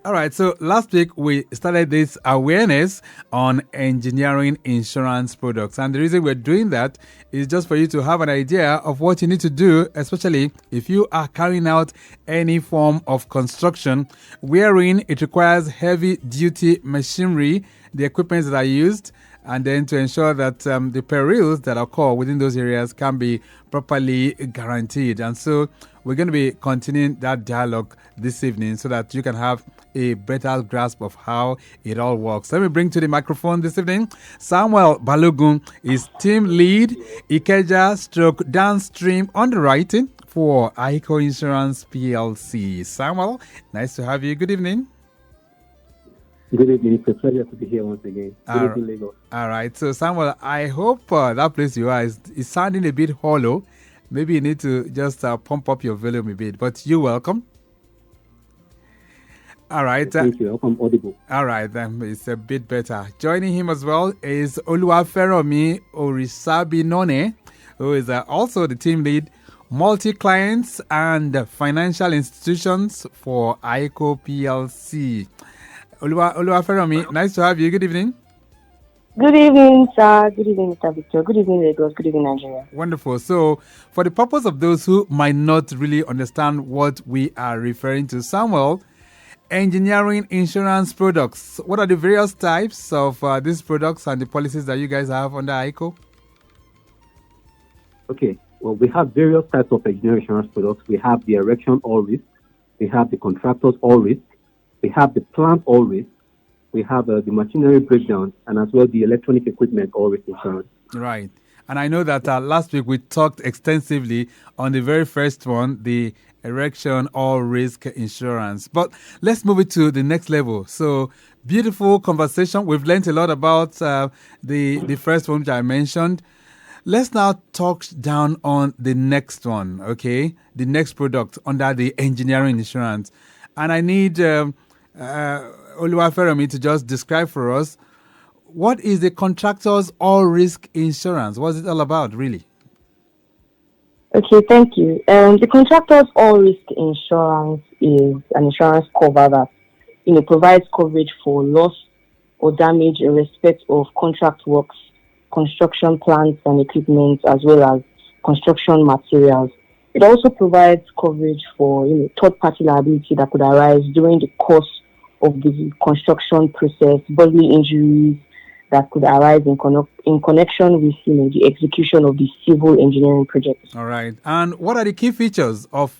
All right, so last week we started this awareness on engineering insurance products. And the reason we're doing that is just for you to have an idea of what you need to do, especially if you are carrying out any form of construction wherein it requires heavy duty machinery, the equipment that are used, and then to ensure that the perils that occur within those areas can be properly guaranteed. And so we're going to be continuing that dialogue this evening so that you can have a better grasp of how it all works. Let me bring to the microphone this evening Samuel Balogun is team lead Ikeja stroke downstream underwriting for ICO Insurance PLC. Samuel, nice to have you. Good evening. Good evening. It's a pleasure to be here once again. Good evening, Lagos. All right. So, Samuel, I hope that place you are is sounding a bit hollow. Maybe you need to just pump up your volume a bit, but you're welcome. All right. Thank you. I'm audible. All right. Then it's a bit better. Joining him as well is Oluwaferomi Orisabinone, who is also the team lead, multi-clients and financial institutions for ICO PLC. Oluwaferomi, nice to have you. Good evening. Good evening, sir. Good evening, Mr. Victor. Good evening, Lagos. Good evening, Nigeria. Wonderful. So, for the purpose of those who might not really understand what we are referring to, Samuel, engineering insurance products. What are the various types of these products and the policies that you guys have under ICO? Okay. Well, we have various types of engineering insurance products. We have the erection all risk. We have the contractors all risk. We have the plant all risk. We have the machinery breakdown and as well the electronic equipment all risk insurance. Right. And I know that last week we talked extensively on the very first one, the erection all risk insurance. But let's move it to the next level. So, beautiful conversation. We've learned a lot about the first one which I mentioned. Let's now talk down on the next one, okay? The next product under the engineering insurance. And I need Oluwaferomi to just describe for us what is the contractor's all risk insurance? What's it all about, really? Okay, thank you. The contractor's all risk insurance is an insurance cover that provides coverage for loss or damage in respect of contract works, construction plants and equipment, as well as construction materials. It also provides coverage for third-party liability that could arise during the course of the construction process, bodily injuries that could arise in connection with the execution of the civil engineering project. All right. And what are the key features of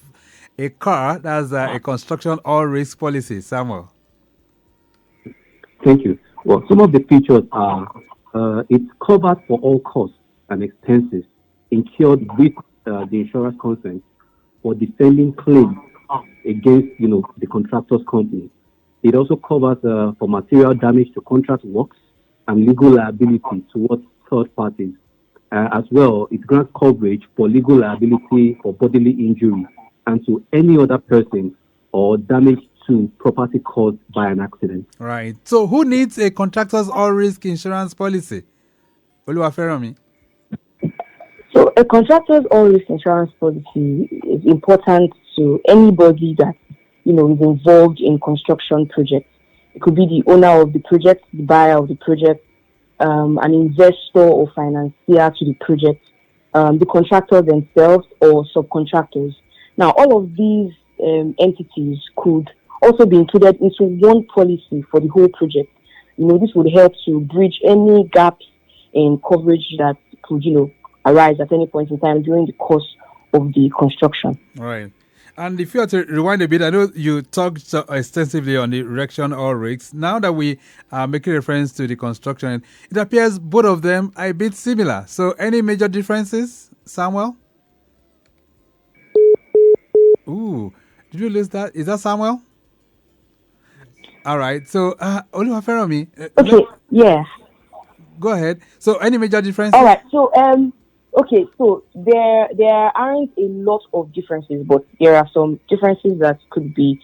a car that has a construction all risk policy, Samuel? Thank you. Well, some of the features are it's covered for all costs and expenses incurred with the insurance consent for defending claims against the contractor's company. It also covers for material damage to contract works and legal liability towards third parties. As well, it grants coverage for legal liability for bodily injury and to any other person or damage to property caused by an accident. Right. So who needs a contractor's all-risk insurance policy? Oluwaferomi. So a contractor's all-risk insurance policy is important to anybody that is involved in construction projects. It could be the owner of the project, the buyer of the project, an investor or financier to the project, the contractors themselves or subcontractors. Now, all of these entities could also be included into one policy for the whole project. This would help to bridge any gaps in coverage that could, arise at any point in time during the course of the construction. Right. And if you have to rewind a bit, I know you talked extensively on the erection or rigs. Now that we are making reference to the construction, it appears both of them are a bit similar. So any major differences, Samuel? Ooh, did you lose that? Is that Samuel? All right. So, Oluwaferomi. Okay, yeah. Go ahead. So any major differences? All right. So, okay, so there aren't a lot of differences, but there are some differences that could be,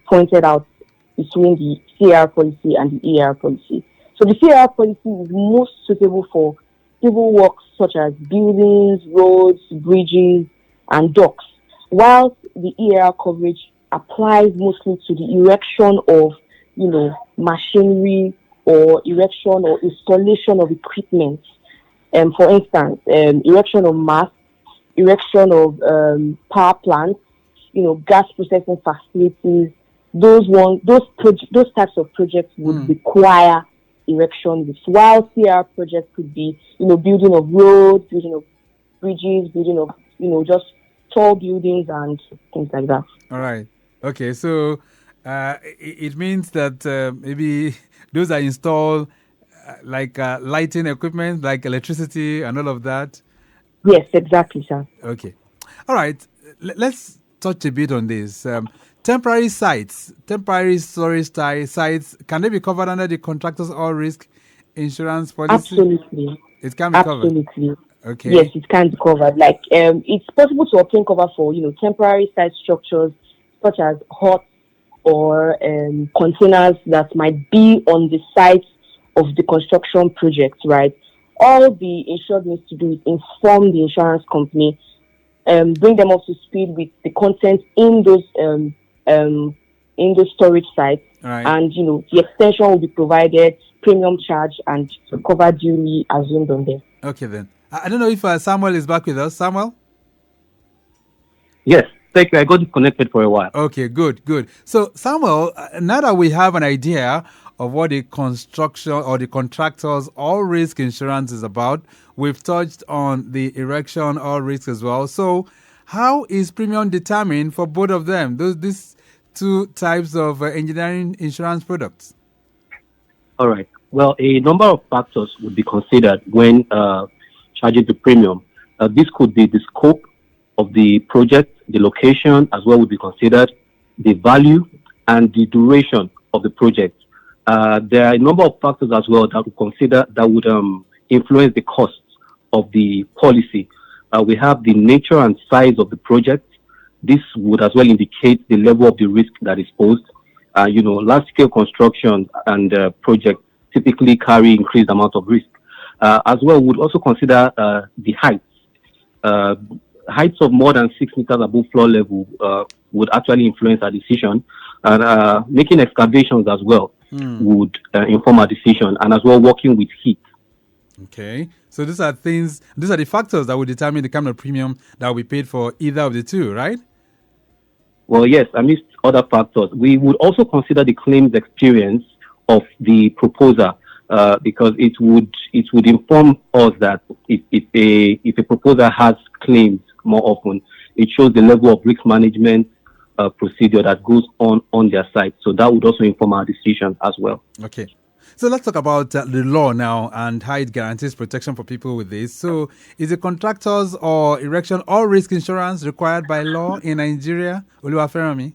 pointed out between the CR policy and the ER policy. So the CR policy is most suitable for civil works such as buildings, roads, bridges, and docks, whilst the ER coverage applies mostly to the erection of, machinery or erection or installation of equipment. For instance, erection of masts, erection of power plants, gas processing facilities. Those types of projects would require erection. While CR projects could be, building of roads, building of bridges, building of, just tall buildings and things like that. All right. Okay. So it means that maybe those are installed like lighting equipment, like electricity and all of that. Yes, exactly, sir. Okay. All right. Let's touch a bit on this. Temporary sites, temporary storage sites, can they be covered under the contractor's all risk insurance policy? Absolutely. It can be covered. Absolutely. Okay. Yes, it can be covered. Like it's possible to obtain cover for temporary site structures such as huts or containers that might be on the site of the construction project. Right. All the insured needs to do is inform the insurance company, bring them up to speed with the content in those storage sites, right. And the extension will be provided, premium charge, and cover duly assumed on them. Okay, then. I don't know if Samuel is back with us. Samuel? Yes, thank you. I got disconnected for a while. Okay, good. So, Samuel, now that we have an idea of what the construction or the contractor's all risk insurance is about, we've touched on the erection all risk as well. So, how is premium determined for both of them? These two types of engineering insurance products? All right. Well, a number of factors would be considered when charging the premium. This could be the scope of the project, the location as well would be considered, the value and the duration of the project. There are a number of factors as well that would influence the costs of the policy. We have the nature and size of the project. This would as well indicate the level of the risk that is posed. Large-scale construction and projects typically carry increased amount of risk. As well, we would also consider the heights. Heights of more than 6 meters above floor level would actually influence our decision. And making excavations as well would inform our decision, and as well working with heat. Okay, so these are the factors that will determine the kind of premium that will be paid for either of the two, right? Well, yes, amidst other factors, we would also consider the claims experience of the proposer, because it would inform us that if a proposer has claims more often, it shows the level of risk management procedure that goes on their side. So that would also inform our decision as well. Okay. So let's talk about the law now and how it guarantees protection for people with this. So is the contractors or erection all risk insurance required by law in Nigeria? Oluwaferami?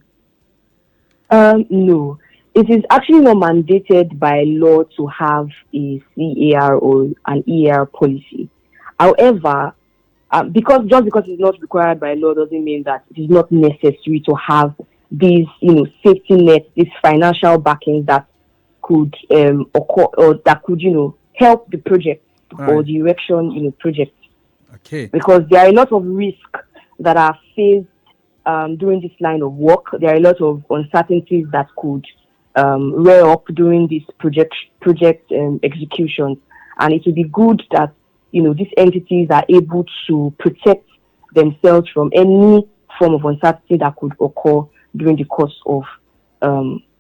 No. It is actually not mandated by law to have a CAR or an EAR policy. However, because it's not required by law doesn't mean that it is not necessary to have these, safety nets, this financial backing that could occur or that could, help the project or the erection, project. Okay. Because there are a lot of risks that are faced during this line of work. There are a lot of uncertainties that could rear up during this project execution, and it would be good that these entities are able to protect themselves from any form of uncertainty that could occur during the course of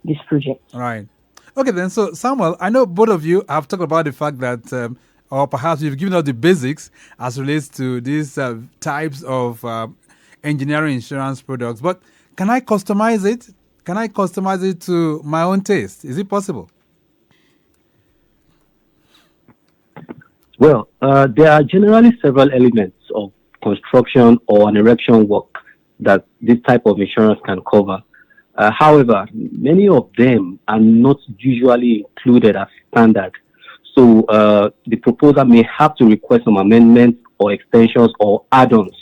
this project. All right. Okay, then. So, Samuel, I know both of you have talked about the fact that, or perhaps you've given us the basics as relates to these types of engineering insurance products. But can I customize it? Can I customize it to my own taste? Is it possible? Well, there are generally several elements of construction or an erection work that this type of insurance can cover. However, many of them are not usually included as standard. So the proposer may have to request some amendments or extensions or add-ons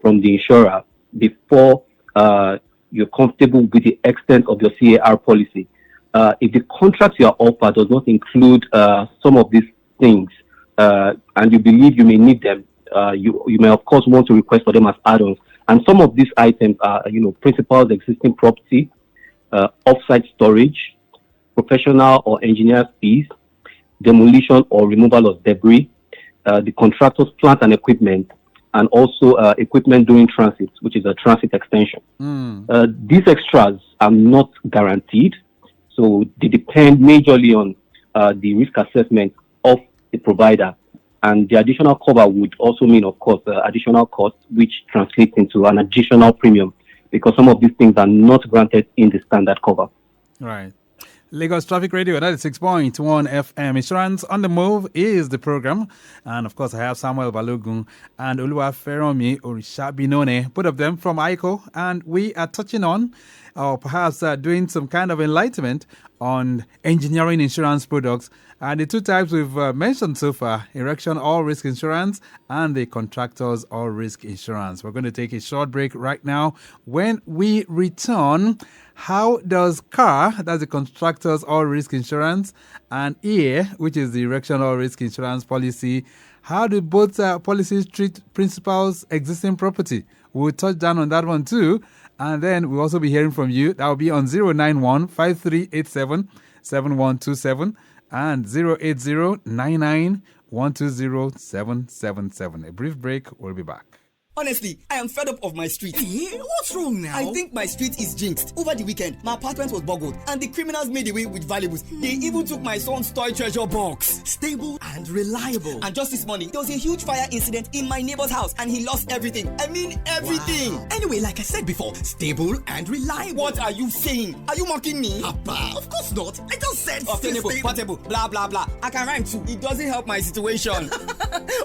from the insurer before you're comfortable with the extent of your CAR policy. If the contract you are offered does not include some of these things, and you believe you may need them, you may of course want to request for them as add-ons, And some of these items are, principals, existing property, offsite storage, professional or engineer fees, demolition or removal of debris, the contractor's plant and equipment, and also equipment during transit, which is a transit extension. These extras are not guaranteed, so they depend majorly on the risk assessment of the provider. And the additional cover would also mean, of course, additional costs, which translates into an additional premium, because some of these things are not granted in the standard cover. Right. Lagos Traffic Radio, 96.1 FM. Insurance on the Move is the program. And of course, I have Samuel Balogun and Oluwaferomi Orishabinone, both of them from ICO. And we are touching on, or perhaps doing some kind of enlightenment on engineering insurance products. And the two types we've mentioned so far, erection all risk insurance and the contractors all risk insurance. We're going to take a short break right now. When we return, how does CAR, that's the contractors all risk insurance, and EA, which is the erection all risk insurance policy, how do both policies treat principals' existing property? We'll touch down on that one too. And then we'll also be hearing from you. That will be on 091-5387-7127 and 080-99-120-777. A brief break, we'll be back. Honestly, I am fed up of my street. Hey, what's wrong now? I think my street is jinxed. Over the weekend, my apartment was boggled and the criminals made away with valuables. They even took my son's toy treasure box. Stable and reliable. And just this morning, there was a huge fire incident in my neighbor's house and he lost everything. I mean everything. Wow. Anyway, like I said before, stable and reliable. What are you saying? Are you mocking me? Abba, of course not. I just said obtainable, portable, blah blah blah. I can rhyme too. It doesn't help my situation.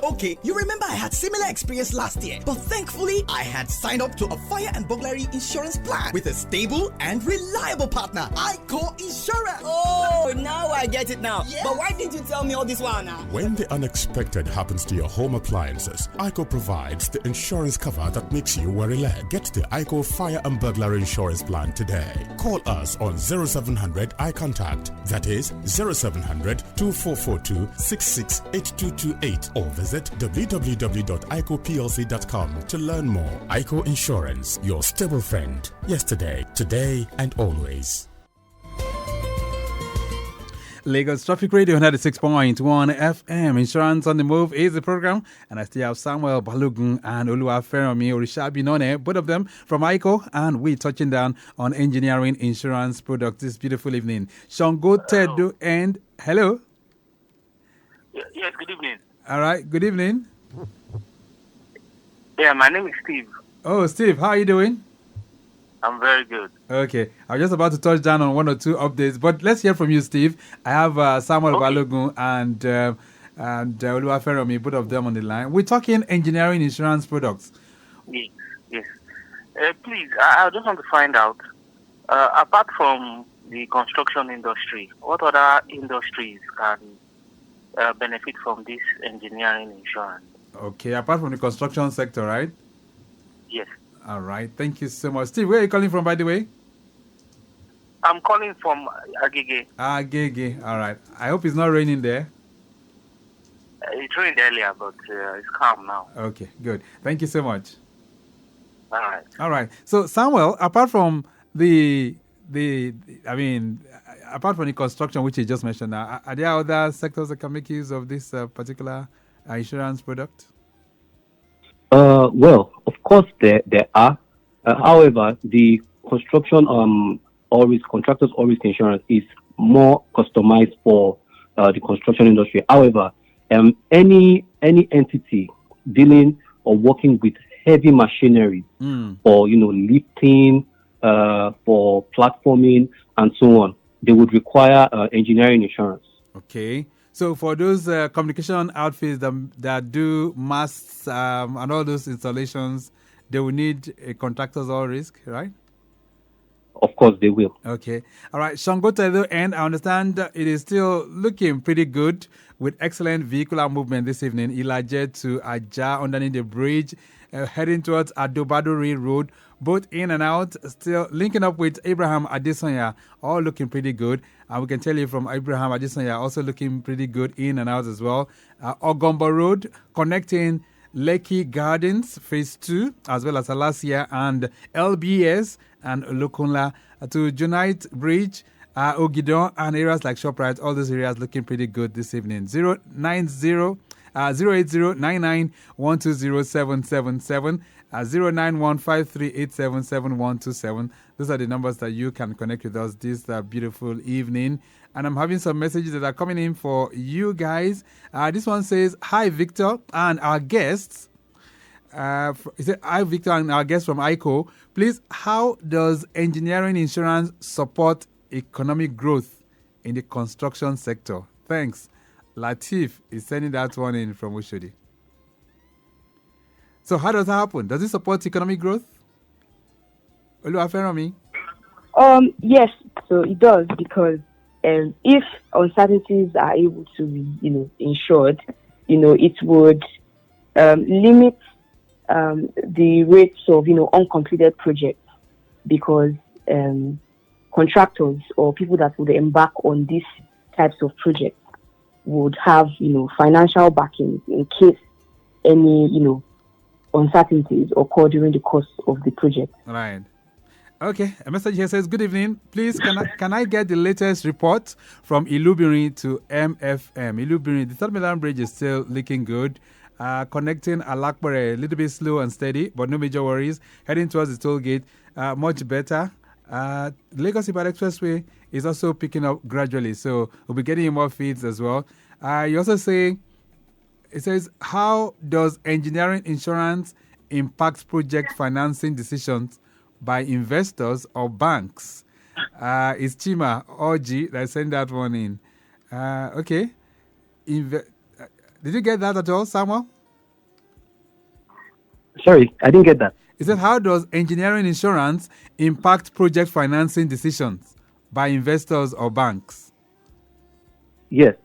Okay, you remember I had similar experience last year, but thankfully I had signed up to a fire and burglary insurance plan with a stable and reliable partner, ICO Insurance. Oh, now I get it now. Yeah. But why didn't you tell me all this while now? When the unexpected happens to your home appliances, ICO provides the insurance cover that makes you worry-less. Get the ICO fire and burglary insurance plan today. Call us on 0700 iContact. That is 0700 2442 668228 or visit www.icoplc.com to learn more. ICO Insurance, your stable friend. Yesterday, today, and always. Lagos Traffic Radio 96.1 FM. Insurance on the Move is the program. And I still have Samuel Balogun and Oluwaferomi Orishabinone, both of them from ICO. And we're touching down on engineering insurance products this beautiful evening. Shango Tedu and hello. Yes, good evening. All right, good evening. Yeah, my name is Steve. Oh, Steve, how are you doing? I'm very good. Okay, I was just about to touch down on one or two updates, but let's hear from you, Steve. I have Samuel Balogun and Oluwaferomi, both of them on the line. We're talking engineering insurance products. Yes. Please, I just want to find out, apart from the construction industry, what other industries can benefit from this engineering insurance? Okay, apart from the construction sector, right? Yes. All right, thank you so much. Steve, where are you calling from, by the way? I'm calling from Agege. Agege, all right. I hope it's not raining there. It rained earlier, but it's calm now. Okay, good. Thank you so much. All right. So, Samuel, apart from apart from the construction, which you just mentioned now, are there other sectors that can make use of this particular insurance product? Well, of course there are. However, the construction contractors all risk insurance is more customized for the construction industry. However, any entity dealing or working with heavy machinery for lifting, for platforming and so on, they would require engineering insurance. Okay. So for those communication outfits that do masts and all those installations, they will need a contractor's all risk, right? Of course, they will. Okay. All right. Shango Tedo, and I understand it is still looking pretty good with excellent vehicular movement this evening. Ilaje to Aja underneath the bridge, heading towards Adobadori Road, both in and out, still linking up with Abraham Adesanya, all looking pretty good. And we can tell you from Abraham Adesanya, also looking pretty good in and out as well. Ogombo Road, connecting Lekki Gardens Phase 2, as well as Alasia and LBS and Olokunla, to Junite Bridge, Ogidon, and areas like ShopRite. All those areas looking pretty good this evening. 080 08099120777, 09153877127. Those are the numbers that you can connect with us this beautiful evening. And I'm having some messages that are coming in for you guys. This one says, "Hi, Victor, and our guests." Is it "Hi, Victor, and our guests from ICO. Please, how does engineering insurance support economic growth in the construction sector? Thanks." Latif is sending that one in from Oshodi. So how does that happen? Does it support economic growth? Oluwaferami? Yes, so it does, because if uncertainties are able to be, insured, it would limit the rates of, uncompleted projects, because contractors or people that would embark on these types of projects would have, financial backing in case any, uncertainties occur during the course of the project. Right. Okay. A message here says, "Good evening. Please, can I get the latest report from Ilubiri to MFM? Ilubiri, the Third Milan Bridge is still looking good. Connecting Alakbare a little bit slow and steady, but no major worries. Heading towards the toll gate, much better. Lagos-Ibadan Expressway is also picking up gradually, so we'll be getting more feeds as well." You also say, it says, "How does engineering insurance impact project financing decisions by investors or banks?" It's Chima Oji that sent that one in. Okay. Did you get that at all, Samuel? Sorry, I didn't get that. It said, "How does engineering insurance impact project financing decisions by investors or banks?" Yes.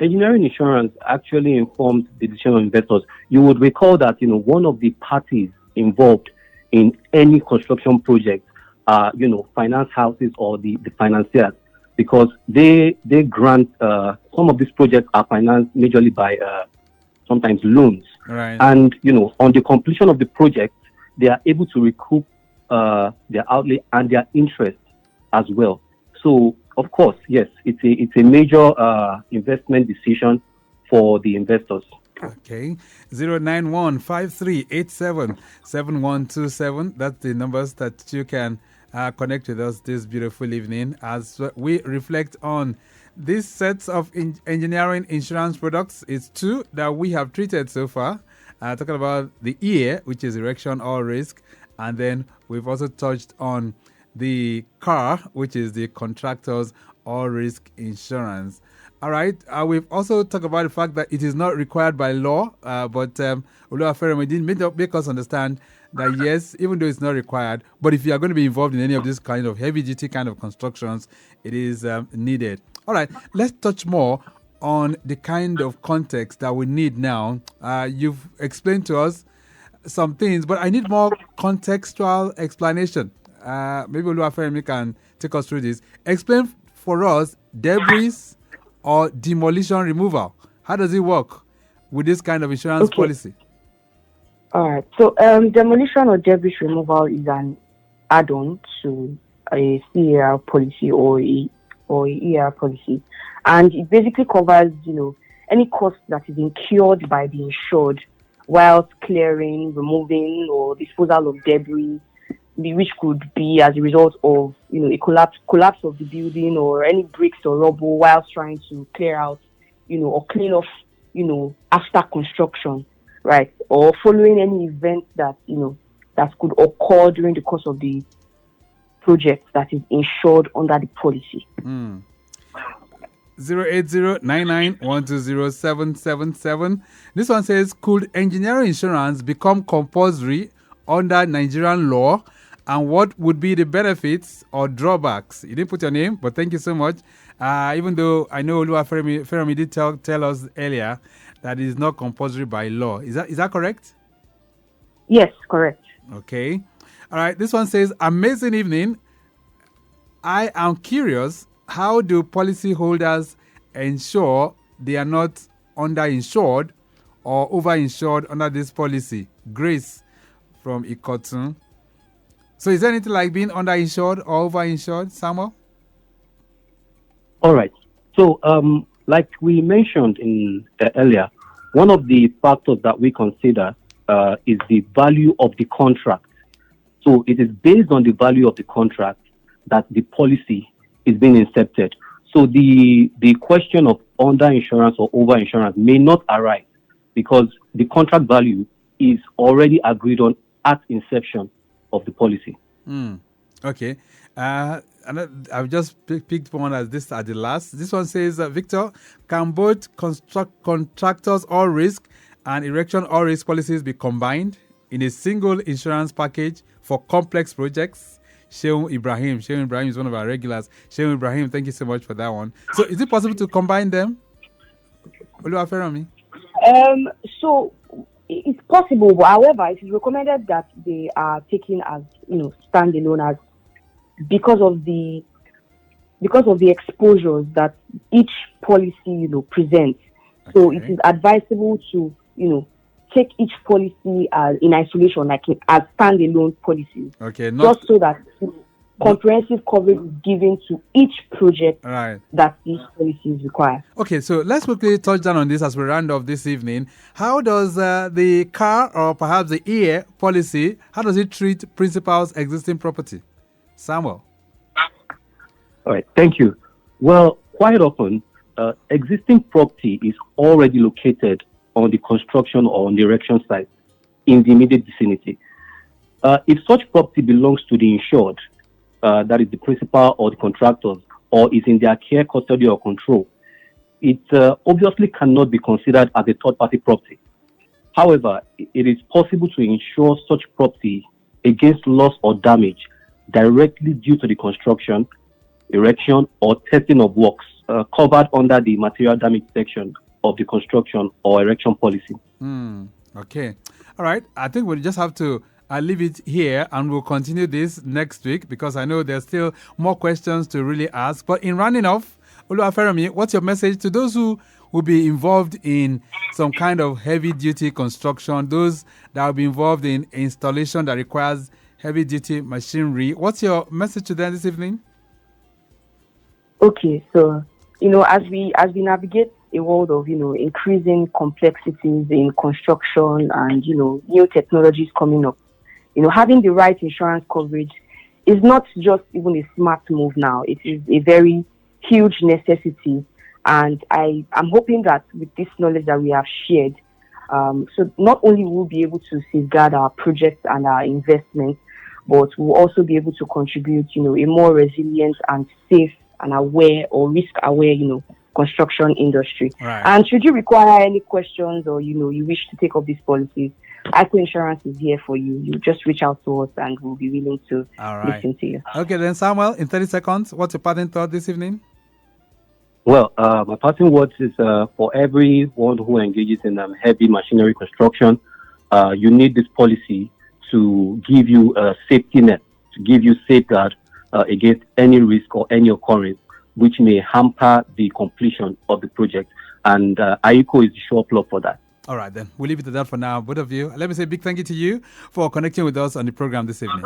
Engineering insurance actually informs the decision of investors. You would recall that, one of the parties involved in any construction project are, finance houses or the financiers, because they grant, some of these projects are financed majorly by sometimes loans. Right. And, on the completion of the project, they are able to recoup their outlay and their interest as well. So, of course, yes, it's a major investment decision for the investors. Okay. 09153877127. That's the numbers that you can connect with us this beautiful evening as we reflect on these sets of engineering insurance products. It's two that we have treated so far. Talking about the ear, which is erection or risk, and then we've also touched on the car, which is the contractor's all risk insurance. All right. We've also talked about the fact that it is not required by law, but Oluwaferemi did make us understand that yes, even though it's not required, but if you are going to be involved in any of this kind of heavy duty kind of constructions, it is needed. All right. Let's touch more on the kind of context that we need now. You've explained to us some things, but I need more contextual explanation. Maybe Oluwaferemi can take us through this. Explain for us debris or demolition removal. How does it work with this kind of insurance policy? All right. So demolition or debris removal is an add-on to a CER policy or a ER policy, and it basically covers any cost that is incurred by the insured whilst clearing, removing, or disposal of debris, which could be as a result of a collapse of the building, or any bricks or rubble whilst trying to clear out or clean off after construction, right, or following any event that that could occur during the course of the project that is insured under the policy. 08099120777. This one says, "Could engineering insurance become compulsory under Nigerian law, and what would be the benefits or drawbacks?" You didn't put your name, but thank you so much. Even though I know Oluwaferemi did tell us earlier that it is not compulsory by law. Is that correct? Yes, correct. Okay. All right. This one says, "Amazing evening. I am curious, how do policyholders ensure they are not underinsured or over-insured under this policy? Grace from Ikotun. So is there anything like being underinsured or over-insured, Samuel? All right. So, like we mentioned in earlier, one of the factors that we consider is the value of the contract. So it is based on the value of the contract that the policy is being incepted. So the question of underinsurance or overinsurance may not arise because the contract value is already agreed on at inception of the policy. Okay. And I've just picked one as this at the last. This one says, Victor, can both contractors all risk and erection all risk policies be combined in a single insurance package for complex projects? Sheung Ibrahim. Sheung Ibrahim is one of our regulars. Sheung Ibrahim, thank you so much for that one. So is it possible to combine them? Oluwaferami? So it's possible, but however, it is recommended that they are taken as, standalone, as because of the exposures that each policy, presents. Okay. So it is advisable to, take each policy in isolation, like as standalone policies. Okay, just so that comprehensive coverage is given to each project that these policies require. Okay, so let's quickly touch down on this as we round off this evening. How does the car or perhaps the EA policy, how does it treat principal's existing property? Samuel. All right, thank you. Well, quite often, existing property is already located on the construction or on the erection site in the immediate vicinity. If such property belongs to the insured, that is the principal or the contractors, or is in their care, custody, or control, it obviously cannot be considered as a third-party property. However, it is possible to insure such property against loss or damage directly due to the construction, erection, or testing of works covered under the material damage section of the construction or erection policy. Okay. All right. I think we'll just have to leave it here and we'll continue this next week because I know there's still more questions to really ask. But in rounding off, Oluwafermi, what's your message to those who will be involved in some kind of heavy-duty construction, those that will be involved in installation that requires heavy-duty machinery? What's your message to them this evening? Okay, so, as we navigate a world of, increasing complexities in construction and, new technologies coming up, having the right insurance coverage is not just even a smart move now. It is a very huge necessity. And I'm hoping that with this knowledge that we have shared, so not only will we be able to safeguard our projects and our investments, but we'll also be able to contribute, a more resilient and safe and aware or risk-aware, construction industry. Right. And should you require any questions or, you wish to take up these policies, ICO Insurance is here for you. You just reach out to us and we'll be willing to listen to you. Okay, then Samuel, in 30 seconds, what's your parting thought this evening? Well, my parting words is for everyone who engages in heavy machinery construction, you need this policy to give you a safety net, to give you safeguard against any risk or any occurrence which may hamper the completion of the project. And IECO is the sure plug for that. All right, then. We'll leave it at that for now, both of you. Let me say a big thank you to you for connecting with us on the program this evening.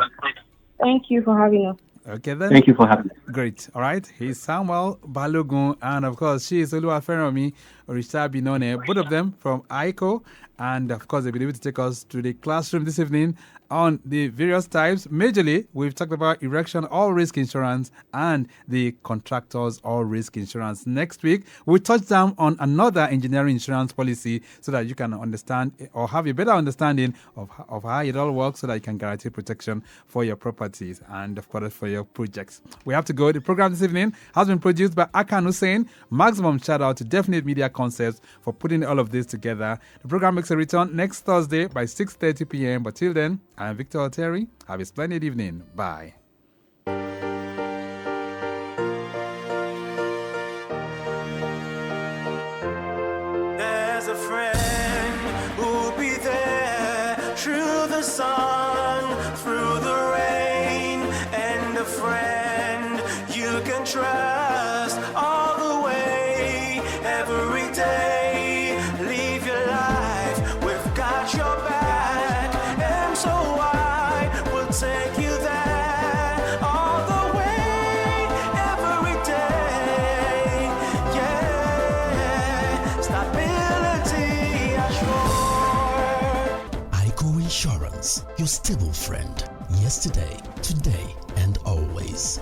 Thank you for having us. Okay, then. Thank you for having me. Great. All right. He's Samuel Balogun, and of course, she is Oluwafermi Orisa Binone, both of them from ICO. And of course, they'll be able to take us to the classroom this evening on the various types. Majorly, we've talked about erection all risk insurance and the contractors all risk insurance. Next week, we'll touch down on another engineering insurance policy so that you can understand or have a better understanding of how it all works so that you can guarantee protection for your properties and, of course, for your projects. We have to go. The program this evening has been produced by Akan Hussein. Maximum shout out to Definite Media Concepts for putting all of this together. The program makes a return next Thursday by 6:30 p.m. But till then, I'm Victor Oteri. Have a splendid evening. Bye. There's a friend who'll be there through the sun, through the rain, and a friend you can trust all the way, every day. Live your life stability assured. ICO Insurance, your stable friend, yesterday, today, and always.